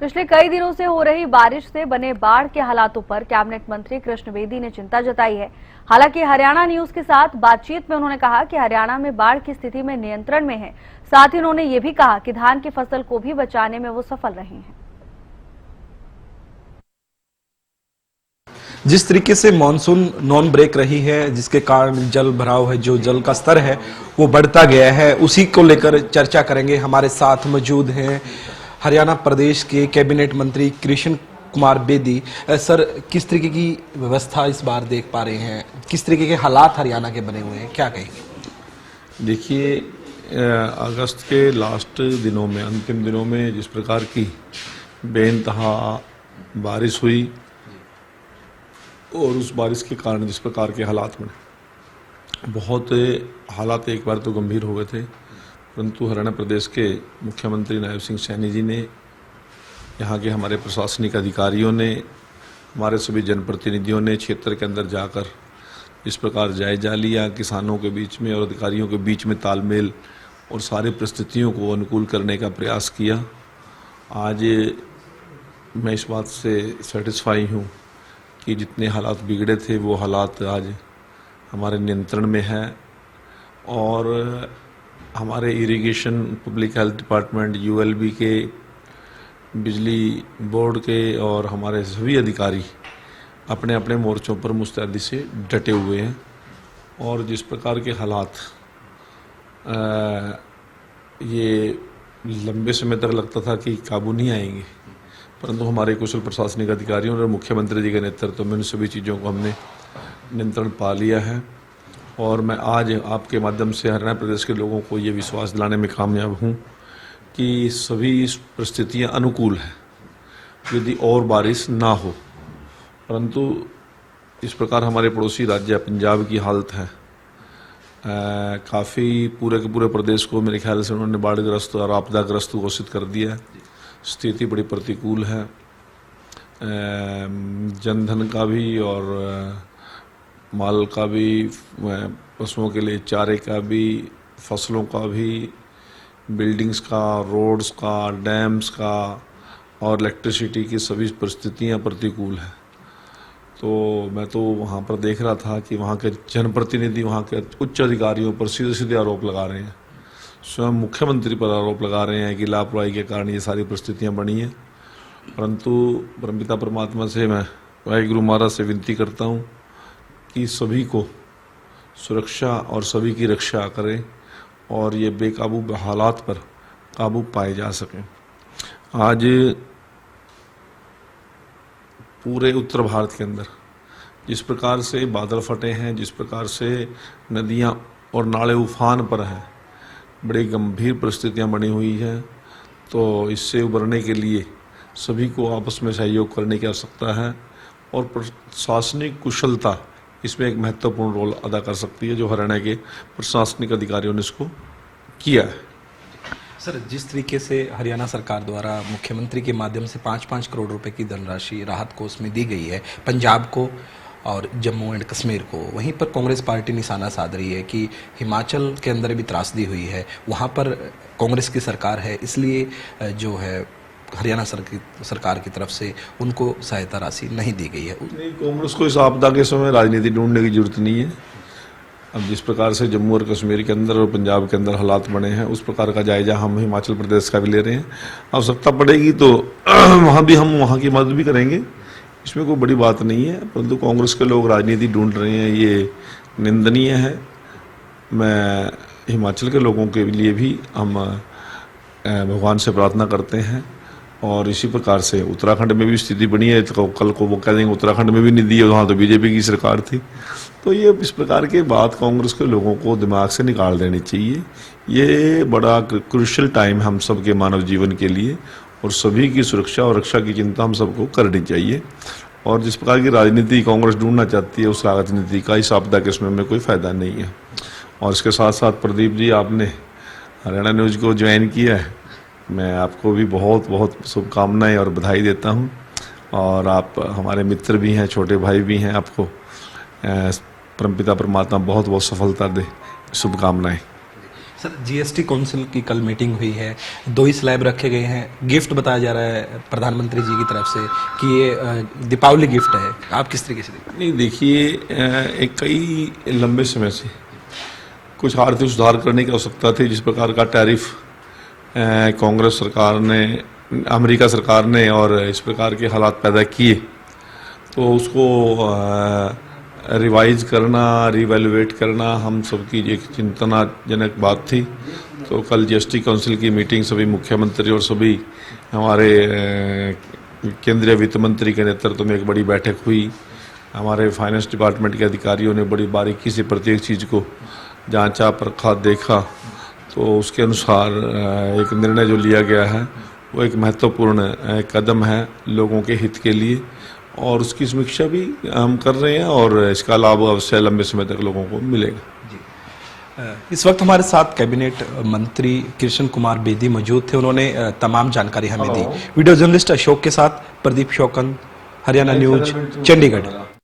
पिछले कई दिनों से हो रही बारिश से बने बाढ़ के हालातों पर कैबिनेट मंत्री कृष्ण बेदी ने चिंता जताई है। हालांकि हरियाणा न्यूज के साथ बातचीत में उन्होंने कहा कि हरियाणा में बाढ़ की स्थिति में नियंत्रण में है। साथ ही उन्होंने ये भी कहा कि धान की फसल को भी बचाने में वो सफल रहे हैं। जिस तरीके से मानसून नॉन ब्रेक रही है, जिसके कारण जल भराव है, जो जल का स्तर है वो बढ़ता गया है, उसी को लेकर चर्चा करेंगे। हमारे साथ मौजूद हैं हरियाणा प्रदेश के कैबिनेट मंत्री कृष्ण कुमार बेदी। सर, किस तरीके की व्यवस्था इस बार देख पा रहे हैं, किस तरीके के हालात हरियाणा के बने हुए हैं, क्या कहेंगे? देखिए, अगस्त के लास्ट दिनों में, अंतिम दिनों में जिस प्रकार की बेइंतहा बारिश हुई और उस बारिश के कारण जिस प्रकार के हालात बने, बहुत हालात एक बार तो गंभीर हो गए थे। परंतु हरियाणा प्रदेश के मुख्यमंत्री नायब सिंह सैनी जी ने, यहाँ के हमारे प्रशासनिक अधिकारियों ने, हमारे सभी जनप्रतिनिधियों ने क्षेत्र के अंदर जाकर इस प्रकार जायजा लिया, किसानों के बीच में और अधिकारियों के बीच में तालमेल और सारी परिस्थितियों को अनुकूल करने का प्रयास किया। आज मैं इस बात से सेटिस्फाई हूँ कि जितने हालात बिगड़े थे वो हालात आज हमारे नियंत्रण में हैं और हमारे irrigation, public health department, ULB के, बिजली बोर्ड के और हमारे सभी अधिकारी अपने अपने मोर्चों पर मुस्तैदी से डटे हुए हैं। और जिस प्रकार के हालात ये लंबे समय तक लगता था कि काबू नहीं आएंगे, परंतु हमारे कुशल प्रशासनिक अधिकारियों और मुख्यमंत्री जी के नेतृत्व में इन सभी चीज़ों को हमने नियंत्रण पा लिया है। और मैं आज आपके माध्यम से हरियाणा प्रदेश के लोगों को ये विश्वास दिलाने में कामयाब हूँ कि सभी परिस्थितियाँ अनुकूल हैं यदि और बारिश ना हो। परंतु इस प्रकार हमारे पड़ोसी राज्य पंजाब की हालत है, काफ़ी पूरे के पूरे प्रदेश को मेरे ख्याल से उन्होंने बाढ़ग्रस्त और आपदाग्रस्त घोषित कर दिया है। स्थिति बड़ी प्रतिकूल है, जनधन का भी और माल का भी, पशुओं के लिए चारे का भी, फसलों का भी, बिल्डिंग्स का, रोड्स का, डैम्स का और इलेक्ट्रिसिटी की सभी परिस्थितियाँ प्रतिकूल हैं। तो मैं तो वहाँ पर देख रहा था कि वहाँ के जनप्रतिनिधि वहाँ के उच्च अधिकारियों पर सीधे सीधे आरोप लगा रहे हैं, स्वयं मुख्यमंत्री पर आरोप लगा रहे हैं कि लापरवाही के कारण ये सारी परिस्थितियाँ बनी हैं। परंतु परमपिता परमात्मा से मैं वाहिगुरु महाराज से विनती करता हूँ कि सभी को सुरक्षा और सभी की रक्षा करें और ये बेकाबू हालात पर काबू पाए जा सकें। आज पूरे उत्तर भारत के अंदर जिस प्रकार से बादल फटे हैं, जिस प्रकार से नदियाँ और नाले उफान पर हैं, बड़ी गंभीर परिस्थितियाँ बनी हुई हैं। तो इससे उबरने के लिए सभी को आपस में सहयोग करने की आवश्यकता है और प्रशासनिक कुशलता इसमें एक महत्वपूर्ण रोल अदा कर सकती है, जो हरियाणा के प्रशासनिक अधिकारियों ने इसको किया है। सर, जिस तरीके से हरियाणा सरकार द्वारा मुख्यमंत्री के माध्यम से 5-5 करोड़ रुपए की धनराशि राहत कोष में दी गई है पंजाब को और जम्मू एंड कश्मीर को, वहीं पर कांग्रेस पार्टी निशाना साध रही है कि हिमाचल के अंदर भी त्रासदी हुई है, वहाँ पर कांग्रेस की सरकार है, इसलिए जो है हरियाणा सरकार की तरफ से उनको सहायता राशि नहीं दी गई है। नहीं, कांग्रेस को इस आपदा के समय राजनीति ढूंढने की जरूरत नहीं है। अब जिस प्रकार से जम्मू और कश्मीर के अंदर और पंजाब के अंदर हालात बने हैं, उस प्रकार का जायजा हम हिमाचल प्रदेश का भी ले रहे हैं। आवश्यकता पड़ेगी तो वहाँ भी हम वहाँ की मदद भी करेंगे, इसमें कोई बड़ी बात नहीं है। परंतु कांग्रेस के लोग राजनीति ढूंढ रहे हैं, ये निंदनीय है। मैं हिमाचल के लोगों के लिए भी हम भगवान से प्रार्थना करते हैं और इसी प्रकार से उत्तराखंड में भी स्थिति बनी है, तो कल को वो कह देंगे उत्तराखंड में भी नहीं दी, वहाँ तो बीजेपी की सरकार थी। तो ये इस प्रकार के बात कांग्रेस के लोगों को दिमाग से निकाल देनी चाहिए। ये बड़ा क्रूशियल टाइम हम सब के मानव जीवन के लिए और सभी की सुरक्षा और रक्षा की चिंता हम सबको करनी चाहिए। और जिस प्रकार की राजनीति कांग्रेस ढूंढना चाहती है, उस राजनीति का इस आपदा के समय में कोई फायदा नहीं है। और इसके साथ साथ प्रदीप जी, आपने हरियाणा न्यूज़ को ज्वाइन किया है, मैं आपको भी बहुत बहुत शुभकामनाएं और बधाई देता हूं। और आप हमारे मित्र भी हैं, छोटे भाई भी हैं, आपको परमपिता परमात्मा बहुत बहुत सफलता दे, शुभकामनाएं। सर जीएसटी काउंसिल की कल मीटिंग हुई है, 2 ही स्लैब रखे गए हैं, गिफ्ट बताया जा रहा है प्रधानमंत्री जी की तरफ से कि ये दीपावली गिफ्ट है, आप किस तरीके से देखते हैं? नहीं देखिए, एक कई लंबे समय से कुछ आर्थिक सुधार करने की आवश्यकता थी। जिस प्रकार का टैरिफ कांग्रेस सरकार ने, अमेरिका सरकार ने और इस प्रकार के हालात पैदा किए, तो उसको रिवाइज करना, रिवैल्यूएट करना हम सबकी एक चिंतनाजनक बात थी। तो कल जीएसटी काउंसिल की मीटिंग सभी मुख्यमंत्री और सभी हमारे केंद्रीय वित्त मंत्री के नेतृत्व में एक बड़ी बैठक हुई। हमारे फाइनेंस डिपार्टमेंट के अधिकारियों ने बड़ी बारीकी से प्रत्येक चीज़ को जांचा, परखा, देखा। तो उसके अनुसार एक निर्णय जो लिया गया है वो एक महत्वपूर्ण कदम है लोगों के हित के लिए, और उसकी समीक्षा भी हम कर रहे हैं और इसका लाभ अवश्य लंबे समय तक लोगों को मिलेगा। इस वक्त हमारे साथ कैबिनेट मंत्री कृष्ण कुमार बेदी मौजूद थे, उन्होंने तमाम जानकारी हमें दी। वीडियो जर्नलिस्ट अशोक के साथ प्रदीप शौकन, हरियाणा न्यूज, चंडीगढ़।